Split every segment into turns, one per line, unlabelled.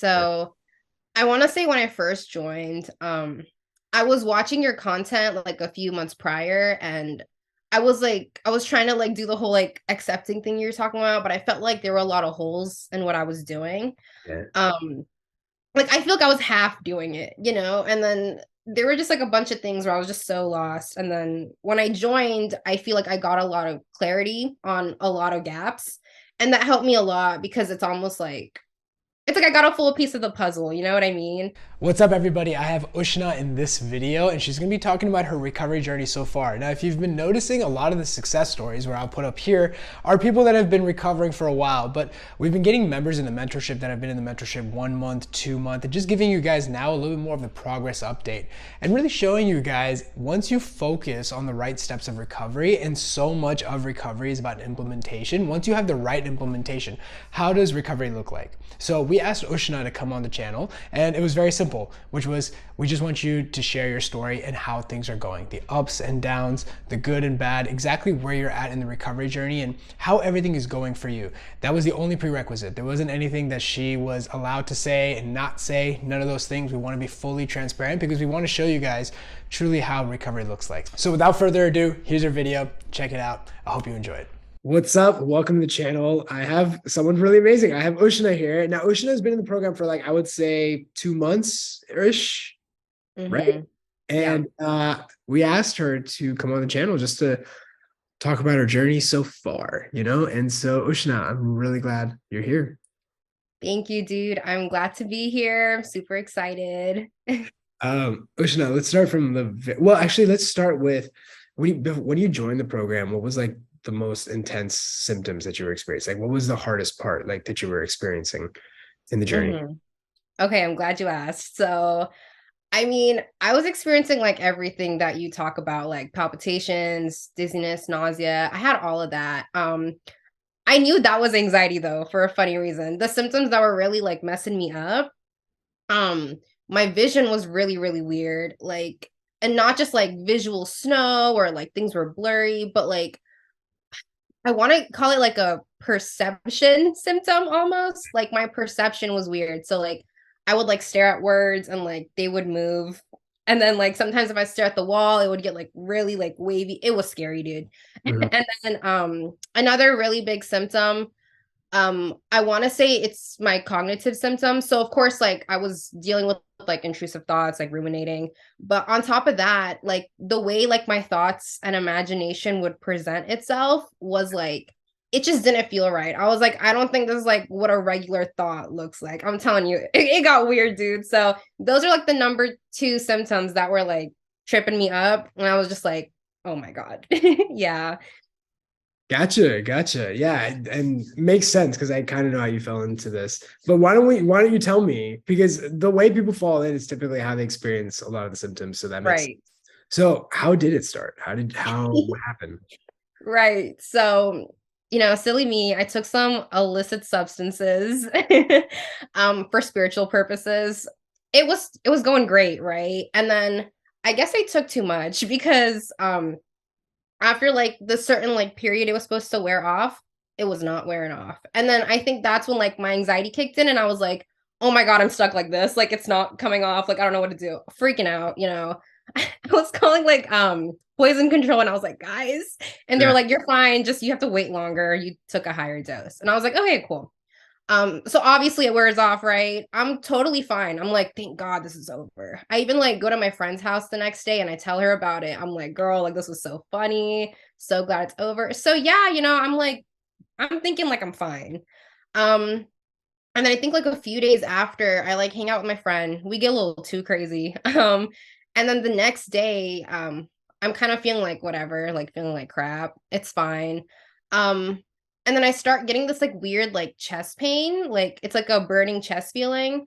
Yeah.
So I want to say when I first joined, I was watching your content like a few months prior, and I was trying to like do the whole like accepting thing you're talking about, but I felt like there were a lot of holes in what I was doing.
Yeah.
Um, like I feel like I was half doing it, and then there were just like a bunch of things where I was just so lost. And then when I joined, I feel like I got a lot of clarity on a lot of gaps, and that helped me a lot because it's like I got a full piece of the puzzle, you know what I mean?
What's up, everybody? I have Ushna in this video, and she's going to be talking about her recovery journey so far. Now, if you've been noticing, a lot of the success stories where I'll put up here are people that have been recovering for a while, but we've been getting members in the mentorship that have been in the mentorship 1 month, 2 month, and just giving you guys now a little bit more of the progress update and really showing you guys once you focus on the right steps of recovery, and so much of recovery is about implementation. Once you have the right implementation, how does recovery look like? So we asked Ushna to come on the channel, and it was very simple, which was we just want you to share your story and how things are going, the ups and downs, the good and bad, exactly where you're at in the recovery journey and how everything is going for you. That was the only prerequisite. There wasn't anything that she was allowed to say and not say, none of those things. We want to be fully transparent because we want to show you guys truly how recovery looks like. So without further ado, here's our video. Check it out. I hope you enjoy it.
What's up? Welcome to the channel. I have someone really amazing. I have Ushna here. Now, Ushna has been in the program for like, I would say 2 months-ish, right?
Mm-hmm. Yeah.
And we asked her to come on the channel just to talk about her journey so far, you know? And so, Ushna, I'm really glad you're here.
Thank you, dude. I'm glad to be here. I'm super excited.
Ushna, let's start from well, actually, let's start with when you joined the program, what was like the most intense symptoms that you were experiencing? Like, what was the hardest part like that you were experiencing in the journey?
hmm Okay, I'm glad you asked. So, I mean, I was experiencing like everything that you talk about, like palpitations, dizziness, nausea. I had all of that. I knew that was anxiety though, for a funny reason. The symptoms that were really like messing me up, um, my vision was really, really weird. Like, and not just like visual snow or like things were blurry, but like I want to call it like a perception symptom almost. Like my perception was weird. So like I would like stare at words and like they would move. And then like sometimes if I stare at the wall, it would get like really like wavy. It was scary, dude.
Mhm.
And then another really big symptom, I want to say it's my cognitive symptoms. So of course like I was dealing with like intrusive thoughts, like ruminating, but on top of that, like the way like my thoughts and imagination would present itself was like it just didn't feel right. I was like, I don't think this is like what a regular thought looks like. I'm telling you, it got weird, dude. So those are like the number two symptoms that were like tripping me up, and I was just like, oh my god. Yeah.
Gotcha. Yeah, and makes sense because I kind of know how you fell into this. But why don't you tell me? Because the way people fall in is typically how they experience a lot of the symptoms. So that makes sense.
Right.
So how did it start? What happened?
Right. So, silly me, I took some illicit substances for spiritual purposes. It was going great, right? And then I guess I took too much because after like the certain like period it was supposed to wear off, it was not wearing off. And then I think that's when like my anxiety kicked in and I was like, "Oh my god, I'm stuck like this. Like it's not coming off. Like I don't know what to do." Freaking out. I was calling like poison control and I was like, "Guys." And they were
Yeah.
like, "You're fine. Just you have to wait longer. You took a higher dose." And I was like, "Okay, cool." So obviously it wears off, right? I'm totally fine. I'm like, thank God this is over. I even like go to my friend's house the next day and I tell her about it. I'm like, girl, like this was so funny. So glad it's over. So yeah, I'm like, I'm thinking like I'm fine. Um, and then I think like a few days after I like hang out with my friend, we get a little too crazy. And then the next day, I'm kind of feeling like whatever, like feeling like crap. It's fine. Um, and then I start getting this like weird like chest pain, like it's like a burning chest feeling.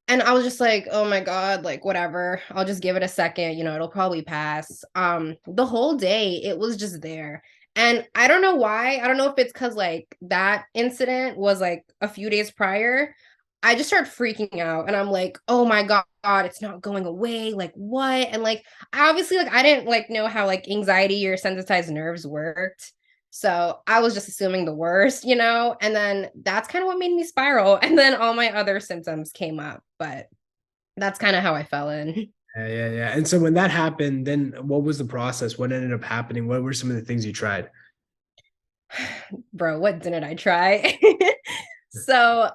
And I was just like, oh my God, like whatever. I'll just give it a second, it'll probably pass. The whole day it was just there. And I don't know why. I don't know if it's because like that incident was like a few days prior. I just started freaking out and I'm like, oh my God, it's not going away. Like what? And like I obviously like I didn't like know how like anxiety or sensitized nerves worked. So I was just assuming the worst, you know, and then that's kind of what made me spiral. And then all my other symptoms came up, but that's kind of how I fell in.
Yeah. And so when that happened, then what was the process? What ended up happening? What were some of the things you tried?
Bro, what didn't I try? So,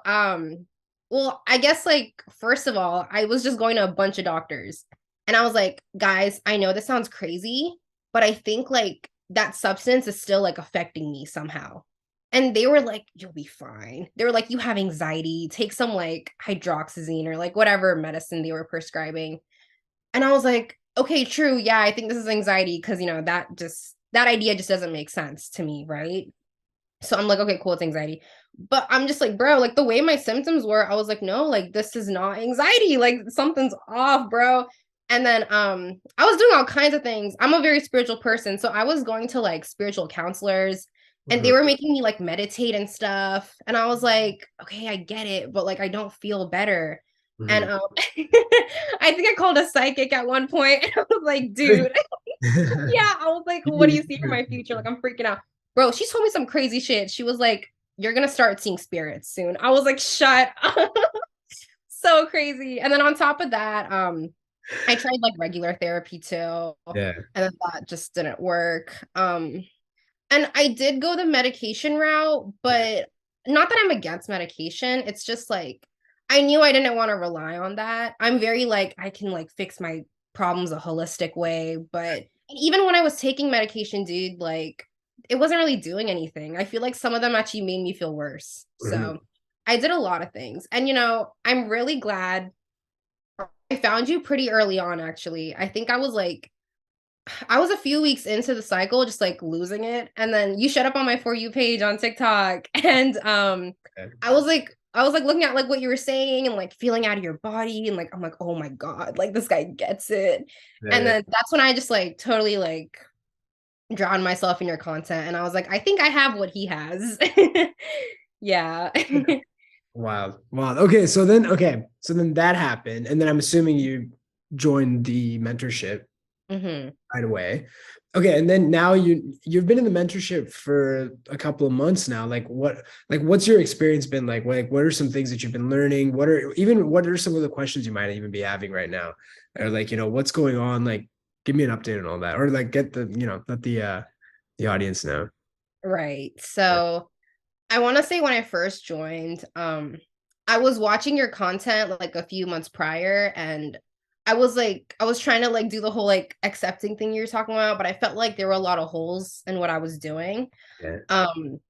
well, I guess like first of all, I was just going to a bunch of doctors and I was like, guys, I know this sounds crazy, but I think like that substance is still like affecting me somehow. And they were like, you'll be fine. They were like, you have anxiety, take some like hydroxyzine or like whatever medicine they were prescribing. And I was like, okay, true. Yeah, I think this is anxiety because, you know, that idea just doesn't make sense to me, right? So I'm like, okay, cool, it's anxiety. But I'm just like, bro, like the way my symptoms were, I was like, no, like this is not anxiety. Like something's off, bro. And then I was doing all kinds of things. I'm a very spiritual person. So I was going to like spiritual counselors and they
Mhm.
were making me like meditate and stuff. And I was like, okay, I get it, but like I don't feel better. And
Mhm.
I think I called a psychic at one point. I was like, dude, yeah, I was like, what do you see for my future? Like, I'm freaking out. Bro, she told me some crazy shit. She was like, you're gonna start seeing spirits soon. I was like, shut up. So crazy. And then on top of that, I tried like regular therapy too. And
Yeah.
then that just didn't work. And I did go the medication route, but not that I'm against medication. It's just like I knew I didn't want to rely on that. I'm very like I can like fix my problems a holistic way, but even when I was taking medication, dude, like it wasn't really doing anything. I feel like some of them actually made me feel worse.
Mhm.
So I did a lot of things. And you know, I'm really glad I found you pretty early on actually. I was a few weeks into the cycle, just like losing it. And then you showed up on my For You page on TikTok. And
Okay.
I was like looking at like what you were saying and like feeling out of your body. And like, I'm like, oh my God, like this guy gets it. And
Yeah.
then that's when I just like totally like drowned myself in your content. And I was like, I think I have what he has. Yeah.
Wow. Okay. So then that happened. And then I'm assuming you joined the mentorship
Hmm.
right away. Okay, and then now you've been in the mentorship for a couple of months now. What's your experience been like? What are some things that you've been learning? What are some of the questions you might even be having right now? Or like, what's going on? Like, give me an update on all that. Or like get let the audience know.
Right.
Yeah.
So I want to say when I first joined, I was watching your content like a few months prior, and I was trying to like do the whole like accepting thing you're talking about, but I felt like there were a lot of holes in what I was doing.
Yeah.
Um,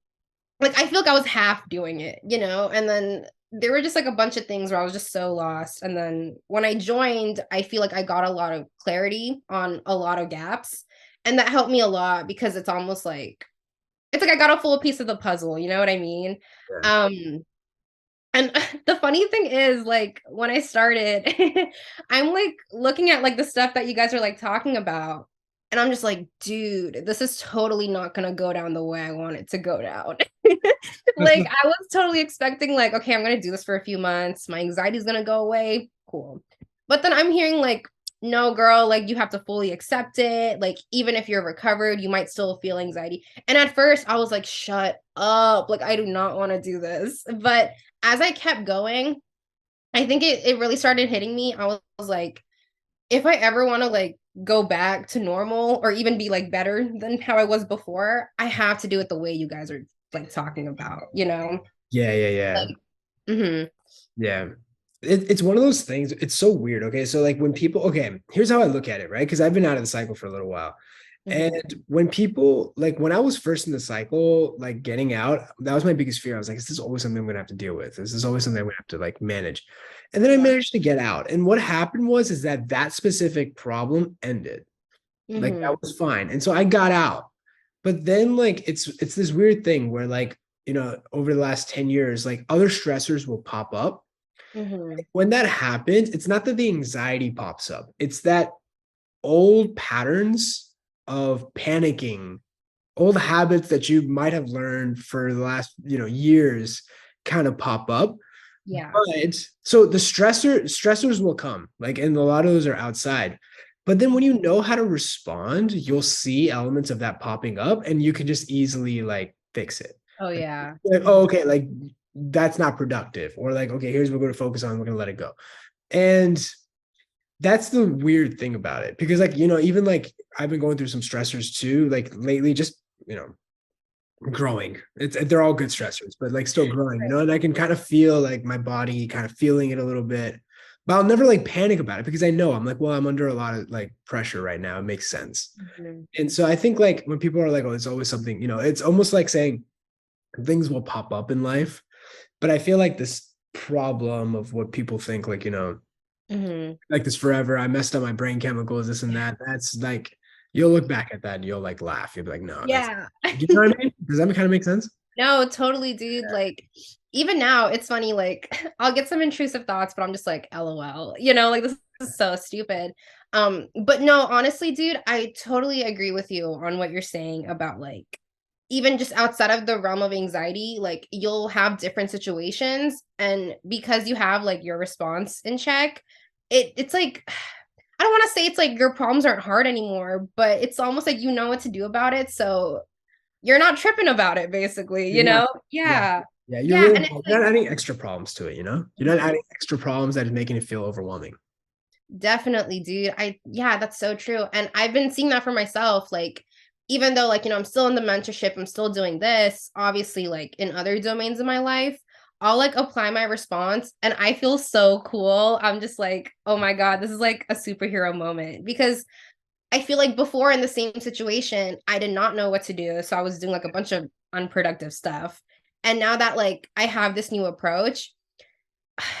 like I feel like I was half doing it, you know, and then there were just like a bunch of things where I was just so lost. And then when I joined, I feel like I got a lot of clarity on a lot of gaps, and that helped me a lot because it's like I got a full piece of the puzzle, you know what I mean?
Yeah.
Um, and the funny thing is, like, when I started, I'm like looking at like the stuff that you guys are like talking about, and I'm just like, dude, this is totally not gonna go down the way I want it to go down. Like, I was totally expecting, like, okay, I'm gonna do this for a few months, my anxiety is gonna go away, cool. But then I'm hearing like, no, girl, like you have to fully accept it. Like, even if you're recovered, you might still feel anxiety. And at first, I was like, shut up. Like, I do not want to do this. But as I kept going, I think it really started hitting me. I was like, if I ever want to like go back to normal or even be like better than how I was before, I have to do it the way you guys are like talking about, you know?
Yeah.
Like, mhm,
Yeah. It's one of those things. It's so weird. Okay. So like when people, okay, here's how I look at it, right? Because I've been out of the cycle for a little while.
mhm.
And when people like when I was first in the cycle, like getting out, that was my biggest fear. I was like, this is always something I'm gonna have to deal with. This is always something I'm gonna have to like manage. And then I
Yeah.
managed to get out. And what happened was is that that specific problem ended. Like that
Mhm.
was fine. And so I got out. But then like it's this weird thing where like, over the last 10 years, like other stressors will pop up.
Mhm.
When that happens, it's not that the anxiety pops up. It's that old patterns of panicking, old habits that you might have learned for the last, years kind of pop up.
Yeah.
But so the stressors will come, like, and a lot of those are outside. But then when you know how to respond, you'll see elements of that popping up and you can just easily like fix it.
Oh yeah.
Like, oh, okay, like that's not productive. Or like, okay, here's what we're going to focus on. We're going to let it go. And that's the weird thing about it. Because like, even like I've been going through some stressors too, like lately, just, growing. They're all good stressors, but like still growing, and I can kind of feel like my body kind of feeling it a little bit. But I'll never like panic about it because I know I'm like, well, I'm under a lot of like pressure right now. It makes sense. And so I think like when people are like, oh, it's always something, it's almost like saying things will pop up in life. But I feel like this problem of what people think, like, like this forever, I messed up my brain chemicals, this and that. That's like, you'll look back at that and you'll like laugh. You'll be like, no, that's,
Yeah.
you know what I mean? Does that kind of make sense?
No, totally, dude. Like, even now, it's funny. Like, I'll get some intrusive thoughts, but I'm just like, LOL. Like this is so stupid. But no, honestly, dude, I totally agree with you on what you're saying about like, even just outside of the realm of anxiety, like you'll have different situations, and because you have like your response in check, it's like I don't want to say it's like your problems aren't hard anymore, but it's almost like you know what to do about it. So you're not tripping about it, basically,
Yeah.
Yeah.
Yeah.
Yeah. And it's
You're
like,
not adding extra problems to it, You're not adding extra problems that is making it feel overwhelming.
definitely, dude. Yeah, that's so true. And I've been seeing that for myself. Like, even though, like, I'm still in the mentorship, I'm still doing this, obviously, like in other domains of my life, I'll like apply my response and I feel so cool. I'm just like, oh my God, this is like a superhero moment because I feel like before in the same situation, I did not know what to do. So I was doing like a bunch of unproductive stuff. And now that like I have this new approach,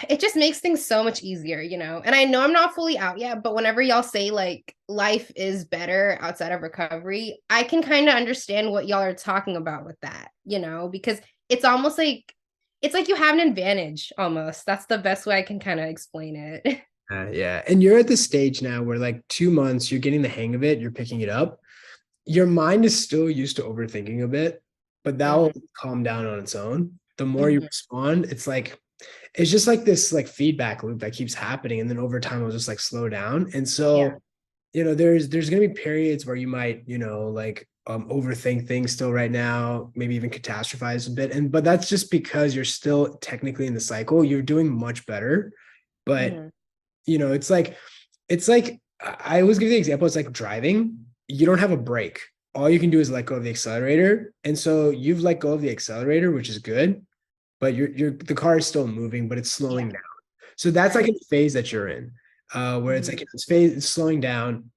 it just makes things so much easier, And I know I'm not fully out yet, but whenever y'all say like life is better outside of recovery, I can kind of understand what y'all are talking about with that, because it's almost like it's like you have an advantage almost. That's the best way I can kind of explain it.
Yeah. And you're at the stage now where like 2 months, you're getting the hang of it, you're picking it up. Your mind is still used to overthinking a bit, but that will calm down on its own. The more you respond, it's just like this like feedback loop that keeps happening. And then over time it'll just like slow down. And so, there's gonna be periods where you might, like overthink things still right now, maybe even catastrophize a bit. But that's just because you're still technically in the cycle. You're doing much better. But it's like I always give the example, it's like driving. You don't have a brake. All you can do is let go of the accelerator. And so you've let go of the accelerator, which is good, but the car is still moving, but it's slowing down. So that's like a phase that you're in, where it's like it's slowing down.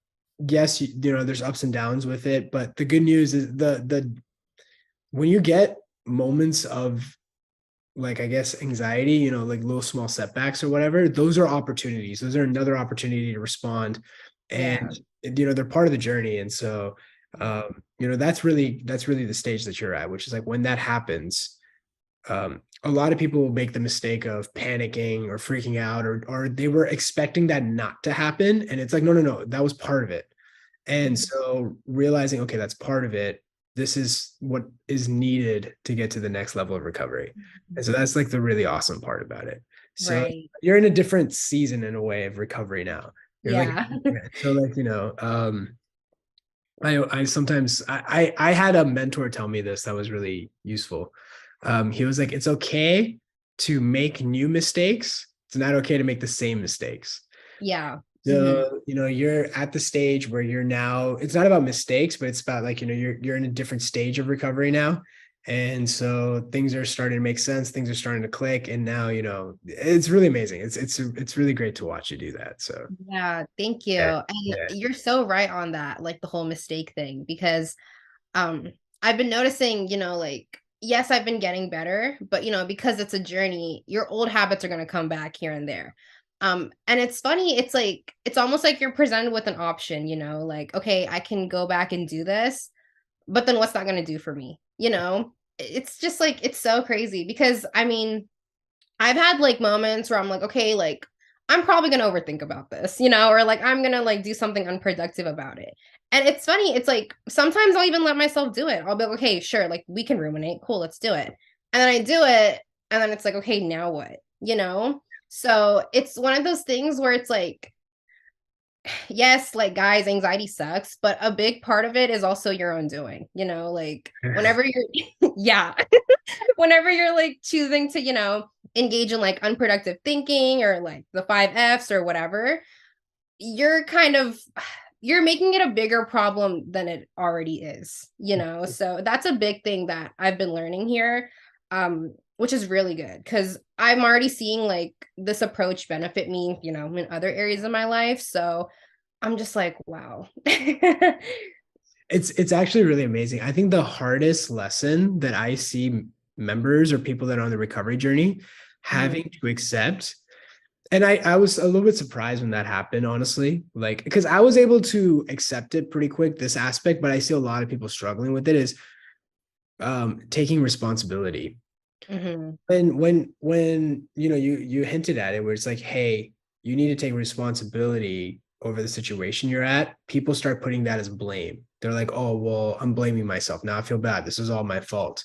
Yes, there's ups and downs with it, but the good news is the when you get moments of like, I guess, anxiety, like little small setbacks or whatever, those are opportunities. Those are another opportunity to respond. And, they're part of the journey. And so, that's really the stage that you're at, which is like when that happens, a lot of people will make the mistake of panicking or freaking out, or they were expecting that not to happen. And it's like, no, that was part of it. And so realizing, okay, that's part of it. This is what is needed to get to the next level of recovery. And so that's like the really awesome part about it. So you're in a different season in a way of recovery now. You're so like, I sometimes I had a mentor tell me this that was really useful. He was like, it's okay to make new mistakes. It's not okay to make the same mistakes.
Yeah.
So, you're at the stage where you're now, it's not about mistakes, but it's about like, you're in a different stage of recovery now. And so things are starting to make sense. Things are starting to click. And now, it's really amazing. It's really great to watch you do that. So
yeah, thank you. And you're so right on that, like the whole mistake thing, because I've been noticing, like, yes, I've been getting better, but because it's a journey, your old habits are going to come back here and there. And it's funny, it's like it's almost like you're presented with an option, like, okay, I can go back and do this, but then what's that going to do for me? It's just like it's so crazy because I mean, I've had like moments where I'm like, okay, like I'm probably going to overthink about this, or like I'm going to like do something unproductive about it. And it's funny, it's like sometimes I'll even let myself do it. I'll be like, okay, sure, like we can ruminate. Cool, let's do it. And then I do it, and then it's like, okay, now what? So it's one of those things where it's like yes, like guys, anxiety sucks, but a big part of it is also your own doing, like whenever you're, yeah, whenever you're like choosing to, engage in like unproductive thinking or like the 5 F's or whatever, you're kind of, you're making it a bigger problem than it already is, so that's a big thing that I've been learning here, which is really good because I'm already seeing like this approach benefit me, in other areas of my life. So I'm just like, wow.
It's actually really amazing. I think the hardest lesson that I see members or people that are on the recovery journey having to accept, and I was a little bit surprised when that happened, honestly, like because I was able to accept it pretty quick, this aspect, but I see a lot of people struggling with it, is taking responsibility.
Mm-hmm.
And when you hinted at it, where it's like, hey, you need to take responsibility over the situation you're at, people start putting that as blame. They're like, oh, well, I'm blaming myself now, I feel bad, this is all my fault.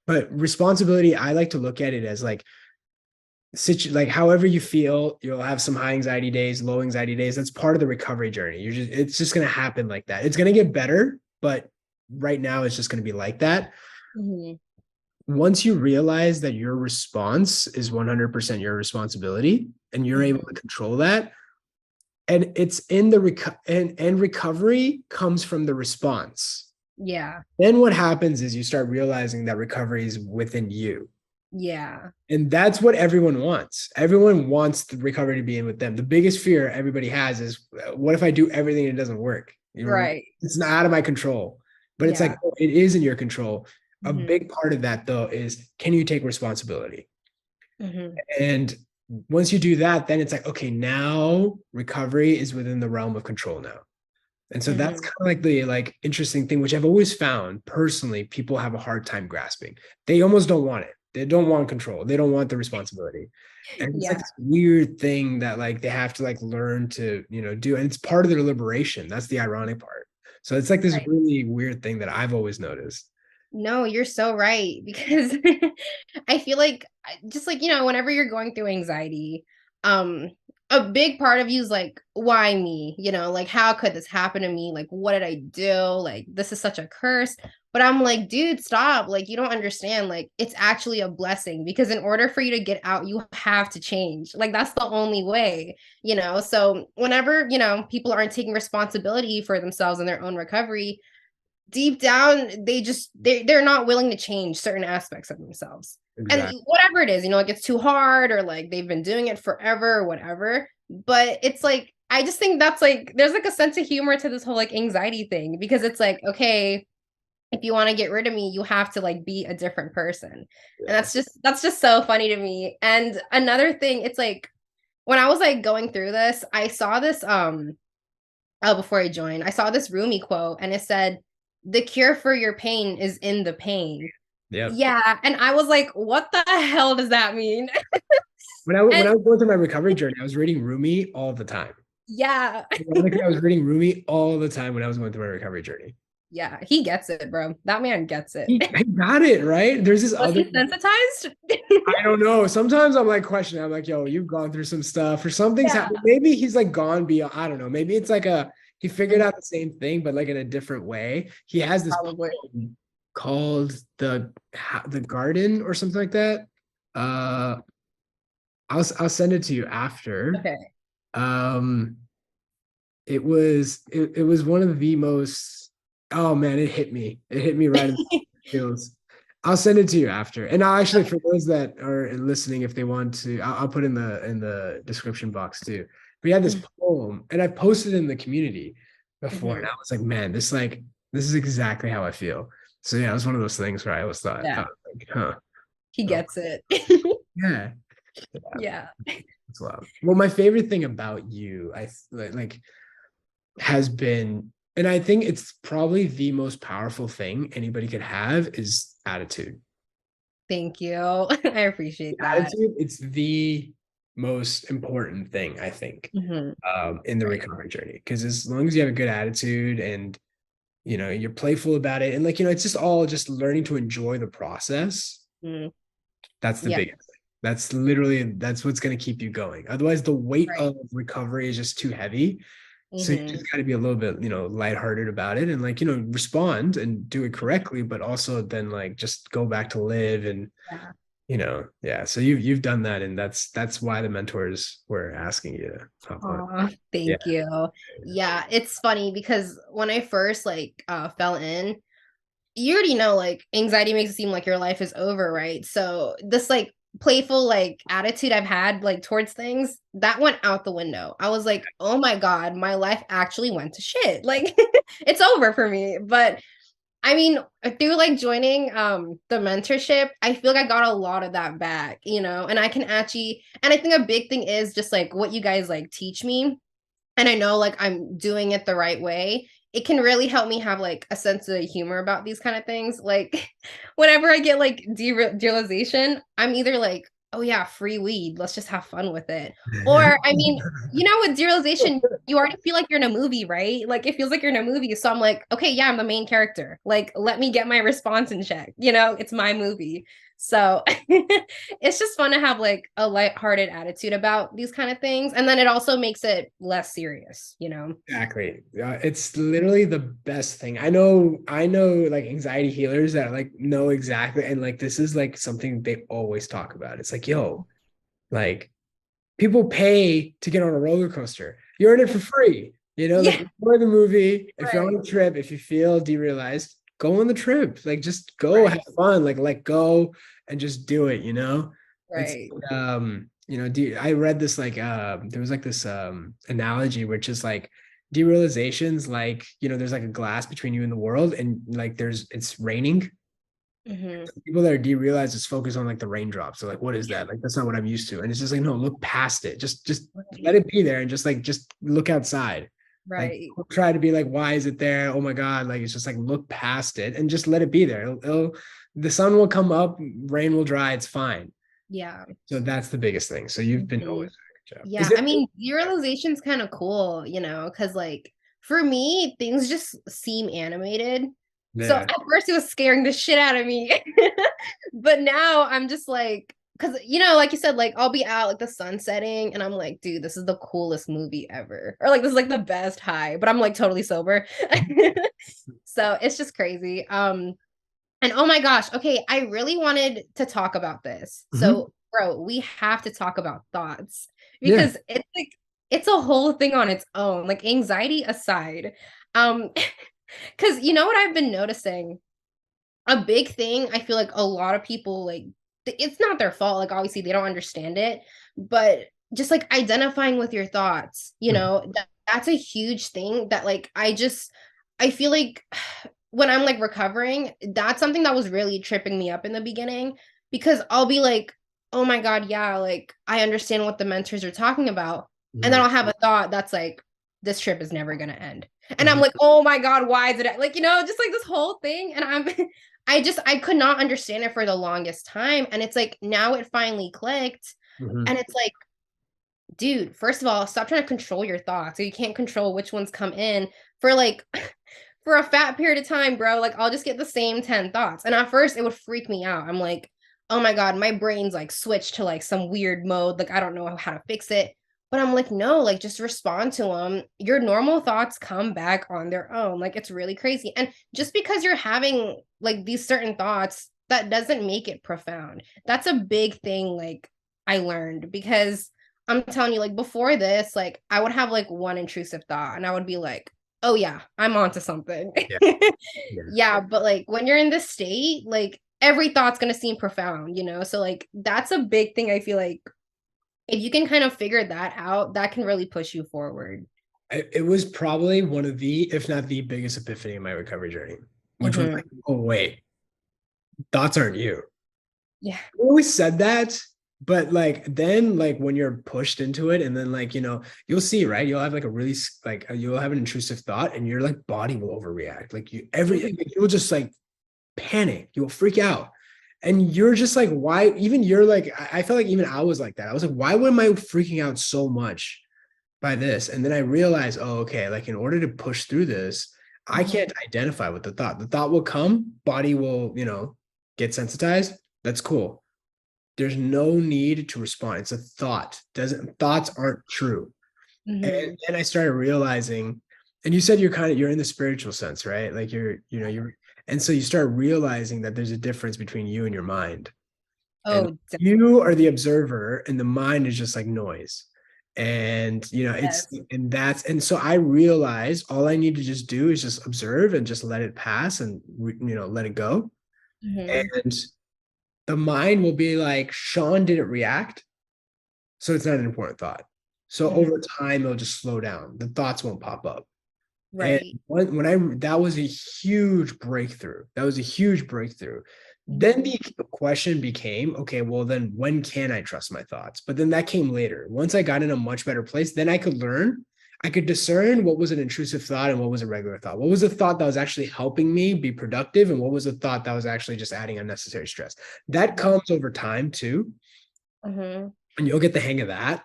But responsibility, I like to look at it as like like however you feel, you'll have some high anxiety days, low anxiety days. That's part of the recovery journey. It's just going to happen like that. It's going to get better, but right now it's just going to be like that.
Mm-hmm.
Once you realize that your response is 100% your responsibility and you're able to control that, and it's in the and recovery comes from the response.
Yeah.
Then what happens is you start realizing that recovery is within you.
Yeah.
And that's what everyone wants. Everyone wants the recovery to be in with them. The biggest fear everybody has is, what if I do everything and it doesn't work?
Right.
It's not out of my control. But it's
Yeah.
like, oh, it is in your control. A
Mm-hmm.
big part of that, though, is can you take responsibility?
Mm-hmm.
And once you do that, then it's like, okay, now recovery is within the realm of control now. And so that's kind of like the interesting thing, which I've always found personally, people have a hard time grasping. They almost don't want it. They don't want control. They don't want the responsibility. And it's like
Yeah.
this weird thing that like they have to like learn to, do. And it's part of their liberation. That's the ironic part. So it's like this
Right.
really weird thing that I've always noticed.
No, you're so right because I feel like just like, whenever you're going through anxiety, um a big part of you is like, why me? Like how could this happen to me? Like what did I do? Like this is such a curse. But I'm like, dude, stop. Like you don't understand. Like it's actually a blessing because in order for you to get out, you have to change. Like that's the only way, So whenever, people aren't taking responsibility for themselves and their own recovery, deep down they're not willing to change certain aspects of themselves, and
Exactly.
whatever it is, like it's too hard or like they've been doing it forever or whatever. But it's like I just think that's like there's like a sense of humor to this whole like anxiety thing because it's like, okay, if you want to get rid of me, you have to like be a different person. And
Yeah.
that's just so funny to me. And another thing, it's like when I was like going through this, I saw this before I joined, I saw this Rumi quote and it said, the cure for your pain is in the pain.
Yep.
Yeah. And I was like, what the hell does that mean?
When
And
I was going through my recovery journey, I was reading Rumi all the time.
yeah.
Ironically, I was reading Rumi all the time when I was going through my recovery journey.
Yeah. He gets it, bro. That man gets it.
He got it, right? There's this
Was
other,
he sensitized?
I don't know. Sometimes I'm like questioning. I'm like, yo, you've gone through some stuff or something's
Yeah.
happened. Maybe he's like gone beyond. I don't know. Maybe it's like he figured out the same thing, but like in a different way. He has this
Probably.
poem called the Garden or something like that. I'll send it to you after.
Okay.
Um, it was one of the most, oh man, it hit me. It hit me right in the feels. I'll send it to you after. And I'll actually, for those that are listening, if they want to, I'll put in the description box too. But he had this poem and I posted it in the community before. And I was like, man, this is exactly how I feel. So yeah, it was one of those things where I always thought,
Yeah.
like, huh.
He gets it.
Yeah.
Yeah.
That's loud. Well, my favorite thing about you, I like has been, and I think it's probably the most powerful thing anybody could have, is attitude.
Thank you. I appreciate that.
Attitude, it's the most important thing, I think, in the
Right.
recovery journey. Because as long as you have a good attitude and you're playful about it, and like it's just all just learning to enjoy the process. That's the
Yeah.
biggest thing. That's what's going to keep you going. Otherwise, the weight
Right.
of recovery is just too heavy. So you
Mhm.
just got to be a little bit, lighthearted about it and like, respond and do it correctly, but also then like just go back to live and,
Yeah.
yeah. So you've done that, and that's why the mentors were asking you to hop on.
Aw,
Yeah.
thank you. Yeah, it's funny because when I first like fell in, you already know like anxiety makes it seem like your life is over, right? So this like playful like attitude I've had like towards things that went out the window. I was like, oh my God, my life actually went to shit. Like it's over for me. But I mean, through like joining the mentorship, I feel like I got a lot of that back, and I can actually, and I think a big thing is just like what you guys like teach me, and I know like I'm doing it the right way. It can really help me have like a sense of humor about these kind of things. Like whenever I get like derealization, I'm either like, oh yeah, free weed, let's just have fun with it. Or I mean, with derealization, you already feel like you're in a movie, right? Like it feels like you're in a movie. So I'm like, okay, yeah, I'm the main character. Like let me get my response in check. It's my movie. So it's just fun to have like a lighthearted attitude about these kind of things. And then it also makes it less serious.
Exactly. It's literally the best thing. I know like anxiety healers that like know exactly. And like, this is like something they always talk about. It's like, yo, like people pay to get on a roller coaster. You're in it for free. Like
Yeah,
enjoy the movie. If you're on
right,
a trip, if you feel derealized, go on the trip. Like just go have
right,
fun. Like let go and just do it. It's
right.
I read this like there was like this analogy which is like derealizations like, there's like a glass between you and the world, and like it's raining.
Hmm.
People that are derealized just focus on like the raindrops. So like, what is that? Like, that's not what I'm used to. And it's just like, no, look past it. Just let
Right,
it be there, and just look outside. Like,
right.
don't try to be like, why is it there? Oh my God. Like, it's just like, look past it and just let it be there. The sun will come up, rain will dry. It's fine.
Yeah.
So that's the biggest thing. So you've been
Mhm.
always doing a good job. Is
Yeah,
it?
I mean, derealization's kind of cool, because like for me, things just seem animated. So
Yeah.
at first it was scaring the shit out of me. But now I'm just like, because like you said, like I'll be out like the sun setting and I'm like, dude, this is the coolest movie ever. Or like this is like the best high, but I'm like totally sober. So it's just crazy. And oh my gosh, okay, I really wanted to talk about this.
Mhm.
So, bro, we have to talk about thoughts
Yeah.
because it's like it's a whole thing on its own, like anxiety aside. Um, because you know what I've been noticing? A big thing, I feel like a lot of people like it's not their fault, like obviously they don't understand it, but just like identifying with your thoughts,
Mhm.
that's a huge thing that like I feel like when I'm like recovering, that's something that was really tripping me up in the beginning because I'll be like, oh my God, yeah, like I understand what the mentors are talking about. And then
Mhm.
I'll have a thought that's like, this trip is never gonna end. And I'm
Mhm.
like, oh my God, why is it like, just like this whole thing. And I could not understand it for the longest time. And it's like now it finally clicked.
Mhm.
And it's like, dude, first of all, stop trying to control your thoughts. So you can't control which ones come in for like for a fat period of time, bro. Like I'll just get the same 10 thoughts. And at first it would freak me out. I'm like, oh my God, my brain's like switched to like some weird mode. Like I don't know how to fix it. But I'm like, no, like just respond to them. Your normal thoughts come back on their own. Like it's really crazy. And just because you're having like these certain thoughts, that doesn't make it profound. That's a big thing, like I learned because I'm telling you, like before this, like I would have like one intrusive thought and I would be like, oh yeah, I'm onto something.
Yeah. Yeah.
Yeah, but like when you're in this state, like every thought's gonna seem profound, So like that's a big thing. I feel like if you can kind of figure that out, that can really push you forward.
It was probably one of the, if not the biggest epiphany in my recovery journey, which was
Hmm.
like, oh wait, thoughts aren't you.
Yeah.
I always said that, but like then like when you're pushed into it, and then like you'll see, right? You'll have like a really you'll have an intrusive thought, and your like body will overreact. Like
Mhm.
you'll just like panic, you'll freak out. And you're just like, why? Even you're like, I felt like even I was like that. I was like, why am I freaking out so much by this? And then I realized, oh, okay, like in order to push through this, I
Mhm.
can't identify with the thought. The thought will come, body will, get sensitized. That's cool. There's no need to respond. It's a thought. Doesn't Thoughts aren't true.
Mm-hmm.
And I started realizing, and you said you're in the spiritual sense, right? Like and so you start realizing that there's a difference between you and your mind. And
Oh,
you are the observer, and the mind is just like noise. And
yes.
and so I realize all I need to just do is just observe and just let it pass and let it go.
Mm-hmm.
And the mind will be like, Shaan didn't react, so it's not an important thought. So over
Mm-hmm.
time, it'll just slow down. The thoughts won't pop up. And
Right.
when I that was a huge breakthrough. That was a huge breakthrough. Then
Mm-hmm.
the question became, okay, well, then when can I trust my thoughts? But then that came later. Once I got in a much better place, then I could discern what was an intrusive thought and what was a regular thought. What was a thought that was actually helping me be productive, and what was a thought that was actually just adding unnecessary stress. That comes over time too,
Mm-hmm.
and you'll get the hang of that.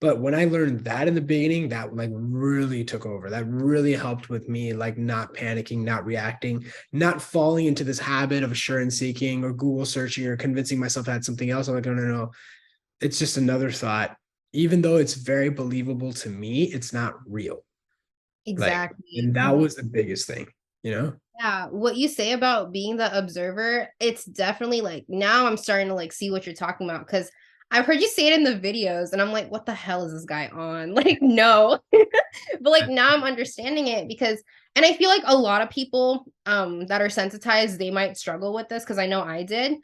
But when I learned that in the beginning, that like really took over. That really helped with me, like not panicking, not reacting, not falling into this habit of assurance seeking or Google searching or convincing myself I had something else. I'm like, no, no, no. It's just another thought. Even though it's very believable to me, it's not real. Like,
Exactly.
and that
Mhm.
was the biggest thing, you know?
Yeah, what you say about being the observer, it's definitely like now I'm starting to like see what you're talking about because I've heard you say it in the videos and I'm like, what the hell is this guy on? Like, no. But like now I'm understanding it because and I feel like a lot of people that are sensitized, they might struggle with this because I know I did.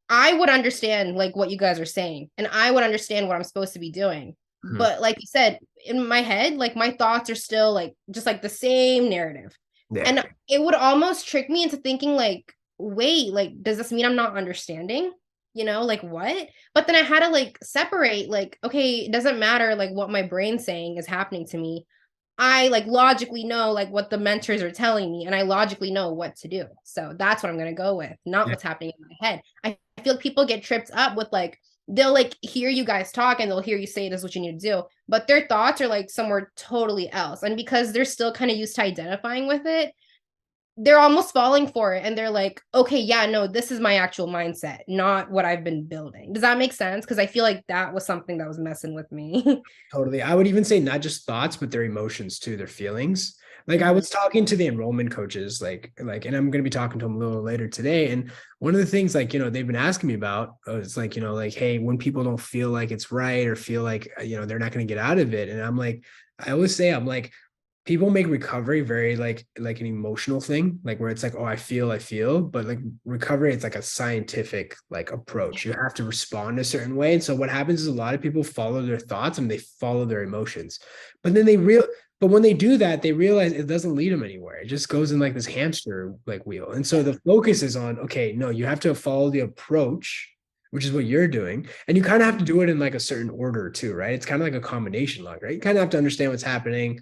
I would understand like what you guys are saying and I would understand what I'm supposed to be doing.
Mhm.
But like you said, in my head, like my thoughts are still like just like the same narrative.
Yeah.
And it would almost trick me into thinking like, wait, like, does this mean I'm not understanding? Like what? But then I had to like separate, like, okay, it doesn't matter like what my brain's saying is happening to me. I like logically know like what the mentors are telling me, and I logically know what to do. So that's what I'm gonna go with, not
Yeah.
what's happening in my head. I feel like people get tripped up with like they'll like hear you guys talk and they'll hear you say this is what you need to do, but their thoughts are like somewhere totally else. And because they're still kind of used to identifying with it, they're almost falling for it and they're like, okay, yeah, no, this is my actual mindset, not what I've been building. Does that make sense? Because I feel like that was something that was messing with me.
Totally. I would even say not just thoughts, but their emotions too, their feelings. Like I
Mhm.
was talking to the enrollment coaches, and I'm going to be talking to them a little later today. And one of the things, like, they've been asking me about is like, like, hey, when people don't feel like it's right or feel like, they're not going to get out of it. And I'm like, I always say, I'm like, people make recovery very like an emotional thing, like where it's like, oh, I feel, but like recovery, it's like a scientific like approach. You have to respond a certain way. And so what happens is a lot of people follow their thoughts and they follow their emotions, but then but when they do that, they realize it doesn't lead them anywhere. It just goes in like this hamster like wheel. And so the focus is on, okay, no, you have to follow the approach, which is what you're doing. And you kind of have to do it in like a certain order too, right? It's kind of like a combination log, right? You kind of have to understand what's happening,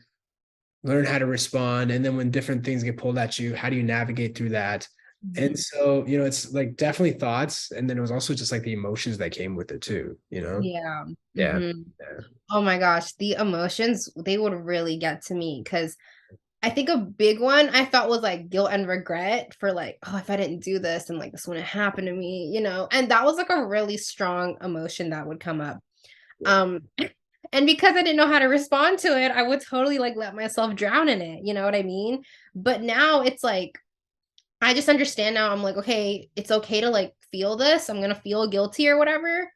learn how to respond, and then when different things get pulled at you, how do you navigate through that? And
Mhm.
so it's like definitely thoughts, and then it was also just like the emotions that came with it too.
Yeah.
Yeah.
Hmm.
Yeah.
Oh my gosh, the emotions, they would really get to me because I think a big one I felt was like guilt and regret for like, oh, if I didn't do this and like this wouldn't happen to me. And that was like a really strong emotion that would come up.
Yeah.
Um, and because I didn't know how to respond to it, I would totally like let myself drown in it. You know what I mean? But now it's like I just understand now. I'm like, okay, it's okay to like feel this. I'm gonna feel guilty or whatever,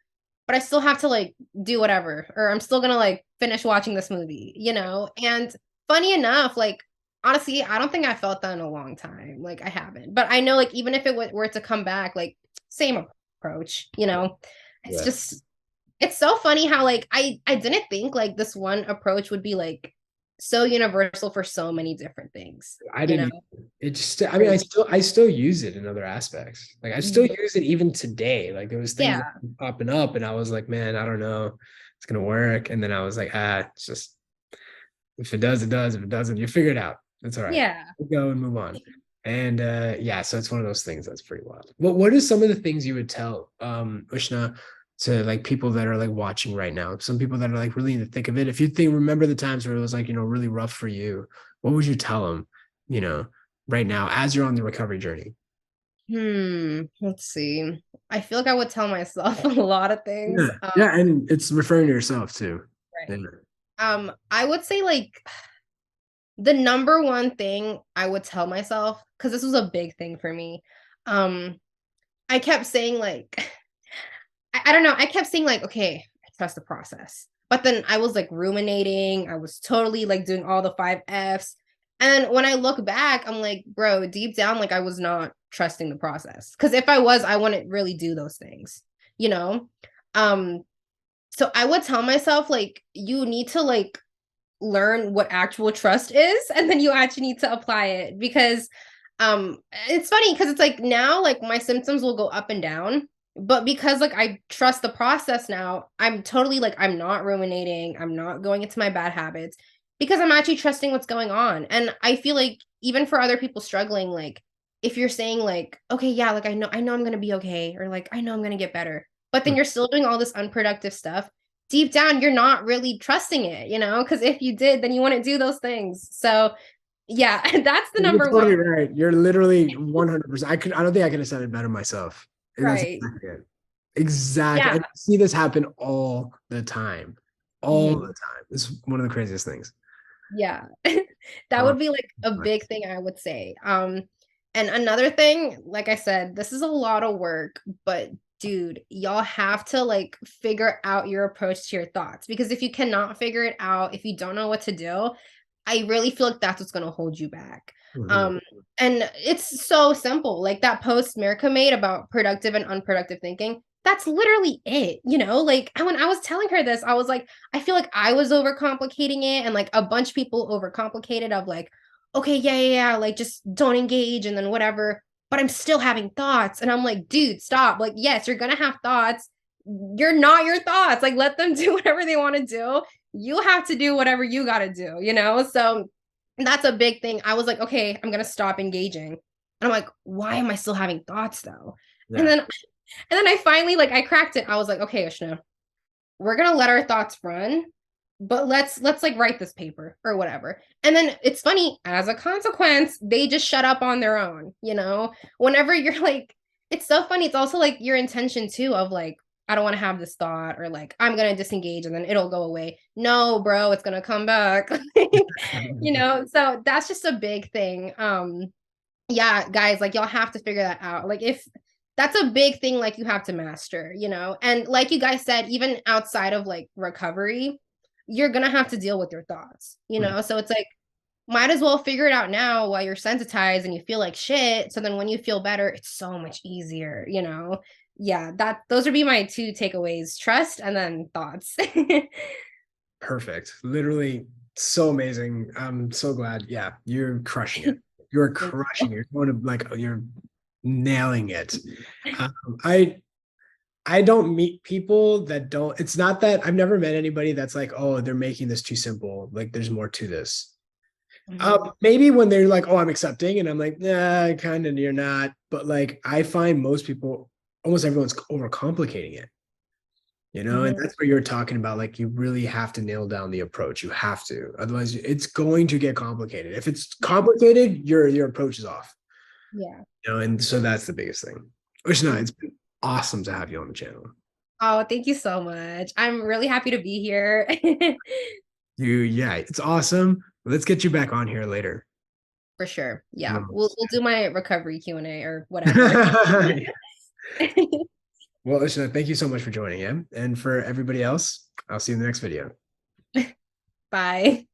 but I still have to like do whatever, or I'm still gonna like finish watching this movie. And funny enough, like honestly, I don't think I felt that in a long time. Like I haven't, but I know like even if it were to come back, like same approach. It's
Yeah.
just it's so funny how like I didn't think like this one approach would be like so universal for so many different things,
I
you know?
didn't. It just. I mean,
Crazy.
I still use it in other aspects. Like I still
Mhm.
use it even today. Like there was things that
Yeah.
were popping up, and I was like, man, I don't know, it's gonna work. And then I was like, it's just, if it does, it does. If it doesn't, you figure it out. It's all right.
Yeah.
We'll go and move on. And yeah, so it's one of those things that's pretty wild. What are some of the things you would tell Ushna, to like people that are like watching right now? Some people that are like really in the thick of it. If you think remember the times where it was like, really rough for you, what would you tell them, you know, right now as you're on the recovery journey?
Let's see. I feel like I would tell myself a lot of things.
Yeah. Yeah, and it's referring to yourself too. Yeah.
Right. I would say like the number one thing I would tell myself, because this was a big thing for me. I kept saying like, I don't know, I kept saying like, okay, I trust the process. But then I was like ruminating. I was totally like doing all the 5 F's. And then when I look back, I'm like, bro, deep down, like I was not trusting the process. Because if I was, I wouldn't really do those things, you know? Um, so I would tell myself, like, you need to like learn what actual trust is, and then you actually need to apply it. Because it's funny because it's like now like my symptoms will go up and down, but because like I trust the process now, I'm totally like I'm not ruminating, I'm not going into my bad habits, because I'm actually trusting what's going on. And I feel like even for other people struggling, like if you're saying like, okay, yeah, like I know I'm going to be okay, or like I know I'm going to get better, but then you're still doing all this unproductive stuff, deep down you're not really trusting it, because if you did, then you wouldn't do those things. So yeah, that's the
You're
number one.
totally right. You're literally 100%. I don't think I could have said it better myself. And that's
Right.
exactly it. Exactly.
Yeah.
And I see this happen all the time. All the
Mhm.
time. It's one of the craziest things.
Yeah. That
Um,
would be like a big thing I would say. And another thing, like I said, this is a lot of work, but dude, y'all have to like figure out your approach to your thoughts, because if you cannot figure it out, if you don't know what to do, I really feel like that's what's going to hold you back.
mhm.
Um, and it's so simple. Like that post Merica made about productive and unproductive thinking. That's literally it, like when I was telling her this, I was like, I feel like I was overcomplicating it, and like a bunch of people overcomplicated of like, okay, yeah, yeah, yeah, like just don't engage and then whatever. But I'm still having thoughts. And I'm like, dude, stop. Like, yes, you're gonna have thoughts. You're not your thoughts. Like, let them do whatever they want to do. You have to do whatever you gotta do. So that's a big thing. I was like, okay, I'm gonna stop engaging. And I'm like, why am I still having thoughts though? And
Yeah.
then I finally like I cracked it. I was like, okay, Ishna, we're gonna let our thoughts run, but let's like write this paper or whatever. And then it's funny, as a consequence, they just shut up on their own. Whenever you're like, it's so funny. It's also like your intention too of like, I don't want to have this thought, or like I'm gonna disengage and then it'll go away. No, bro, it's gonna come back. So that's just a big thing. Yeah, guys, like y'all have to figure that out. Like if that's a big thing, like you have to master. And like you guys said, even outside of like recovery, you're gonna have to deal with your thoughts. So it's like, might as well figure it out now while you're sensitized and you feel like shit. So then when you feel better, it's so much easier. Yeah, those would be my two takeaways: trust and then thoughts.
Perfect. Literally so amazing. I'm so glad. Yeah, you're crushing it. You're crushing it. You're going to like you're nailing it. Um, I I don't meet people that don't. It's not that I've never met anybody that's like, oh, they're making this too simple. Like, there's more to this.
Mhm.
Maybe when they're like, oh, I'm accepting, and I'm like, nah, kind of, you're not. But like, I find most people, almost everyone's overcomplicating it. And
Mhm.
that's what you're talking about. Like, you really have to nail down the approach. You have to, otherwise, it's going to get complicated. If it's
Yeah.
complicated, your approach is off.
Yeah.
And so that's the biggest thing. Ushna, it's been awesome to have you on the channel.
Oh, thank you so much. I'm really happy to be here.
Yeah, it's awesome. Let's get you back on here later.
For sure. Yeah. We'll
100%.
we'll do my recovery Q&A or whatever.
Well, Ushna, thank you so much for joining in. And for everybody else, I'll see you in the next video.
Bye.